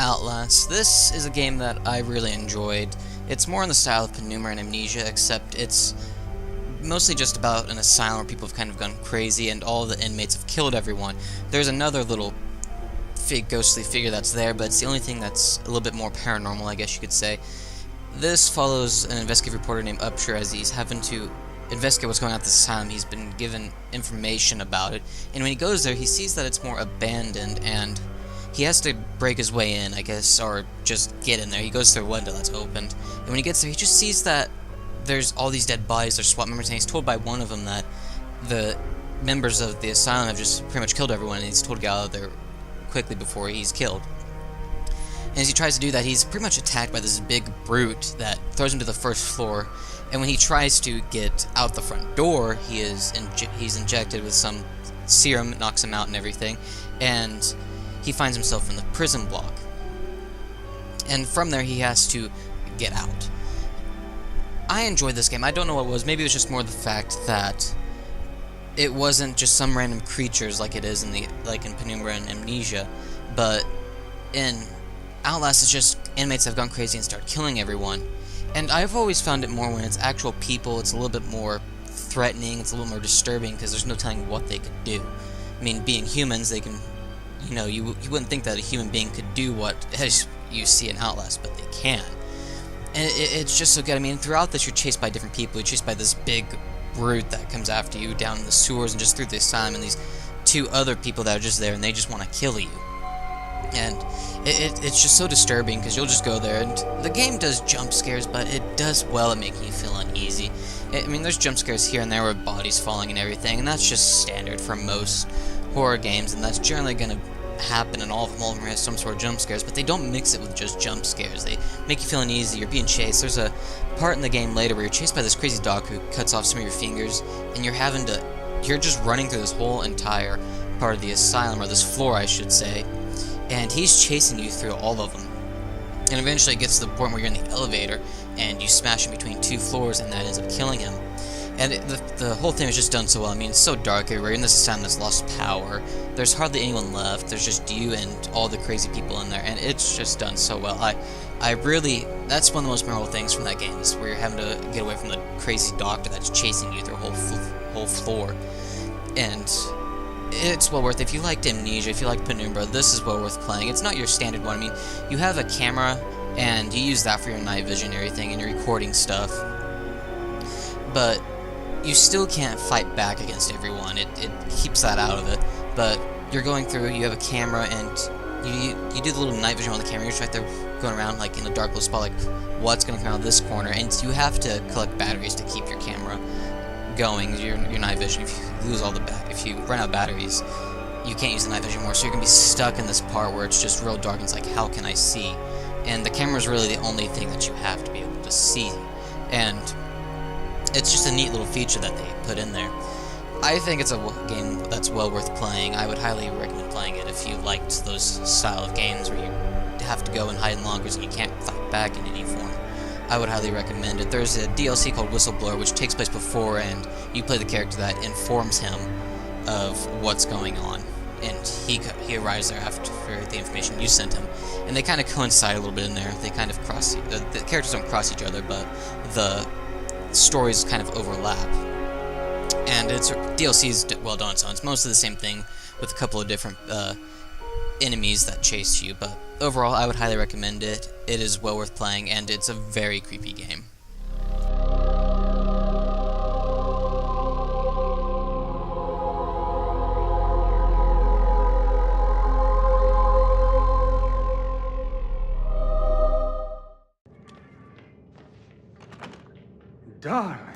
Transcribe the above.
Outlast. This is a game that I really enjoyed. It's more in the style of Penumbra and Amnesia, except it's mostly just about an asylum where people have kind of gone crazy and all the inmates have killed everyone. There's another little ghostly figure that's there, but it's the only thing that's a little bit more paranormal, I guess you could say. This follows an investigative reporter named Upshur as he's having to investigate what's going on at this asylum. He's been given information about it, and when he goes there, he sees that it's more abandoned, and he has to break his way in, I guess, or just get in there. He goes through a window that's opened, and when he gets there, he just sees that there's all these dead bodies, there's SWAT members, and he's told by one of them that the members of the asylum have just pretty much killed everyone, and he's told to get out of there quickly before he's killed. And as he tries to do that, he's pretty much attacked by this big brute that throws him to the first floor, and when he tries to get out the front door, he's injected with some serum that knocks him out and everything, and he finds himself in the prison block. And from there, he has to get out. I enjoyed this game. I don't know what it was. Maybe it was just more the fact that it wasn't just some random creatures like it is in in Penumbra and Amnesia, but in Outlast, it's just inmates have gone crazy and start killing everyone. And I've always found it more when it's actual people. It's a little bit more threatening. It's a little more disturbing because there's no telling what they could do. I mean, being humans, they can, you wouldn't think that a human being could do what you see in Outlast, but they can. And it's just so good. I mean, throughout this, you're chased by different people. You're chased by this big brute that comes after you down in the sewers and just through the asylum, and these two other people that are just there, and they just want to kill you. And it's just so disturbing because you'll just go there, and the game does jump scares, but it does well at making you feel uneasy. I mean, there's jump scares here and there with bodies falling and everything, and that's just standard for most horror games, and that's generally going to happen in all of them. All of them have some sort of jump scares, but they don't mix it with just jump scares. They make you feel uneasy. You're being chased. There's a part in the game later where you're chased by this crazy dog who cuts off some of your fingers, and you're just running through this whole entire part of the asylum, or this floor, I should say, and he's chasing you through all of them. And eventually it gets to the point where you're in the elevator, and you smash in between two floors, and that ends up killing him. And the whole thing is just done so well. I mean, it's so dark everywhere. In this asylum that's lost power. There's hardly anyone left. There's just you and all the crazy people in there, and it's just done so well. That's one of the most memorable things from that game, is where you're having to get away from the crazy doctor that's chasing you through a whole floor. And it's well worth it. If you liked Amnesia, if you liked Penumbra, this is well worth playing. It's not your standard one. I mean, you have a camera, and you use that for your night vision and everything, and you're recording stuff. But you still can't fight back against everyone. It keeps that out of it. But you're going through, you have a camera, and you do the little night vision on the camera. You're just right there going around, like, in a dark little spot, like, what's going to come out of this corner? And you have to collect batteries to keep your camera going, your night vision. If you lose if you run out of batteries, you can't use the night vision anymore, so you're gonna be stuck in this part where it's just real dark, and it's like, how can I see? And the camera is really the only thing that you have to be able to see, and it's just a neat little feature that they put in there. I think it's a game that's well worth playing. I would highly recommend playing it if you liked those style of games where you have to go and hide in lockers and you can't fight back in any form. I would highly recommend it. There's a DLC called Whistleblower, which takes place before, and you play the character that informs him of what's going on, and he arrives there after the information you sent him, and they kind of coincide a little bit in there. They kind of cross, the characters don't cross each other, but the stories kind of overlap, and DLC is well done, so it's mostly the same thing with a couple of different enemies that chase you, but overall, I would highly recommend it. It is well worth playing, and it's a very creepy game. Darling.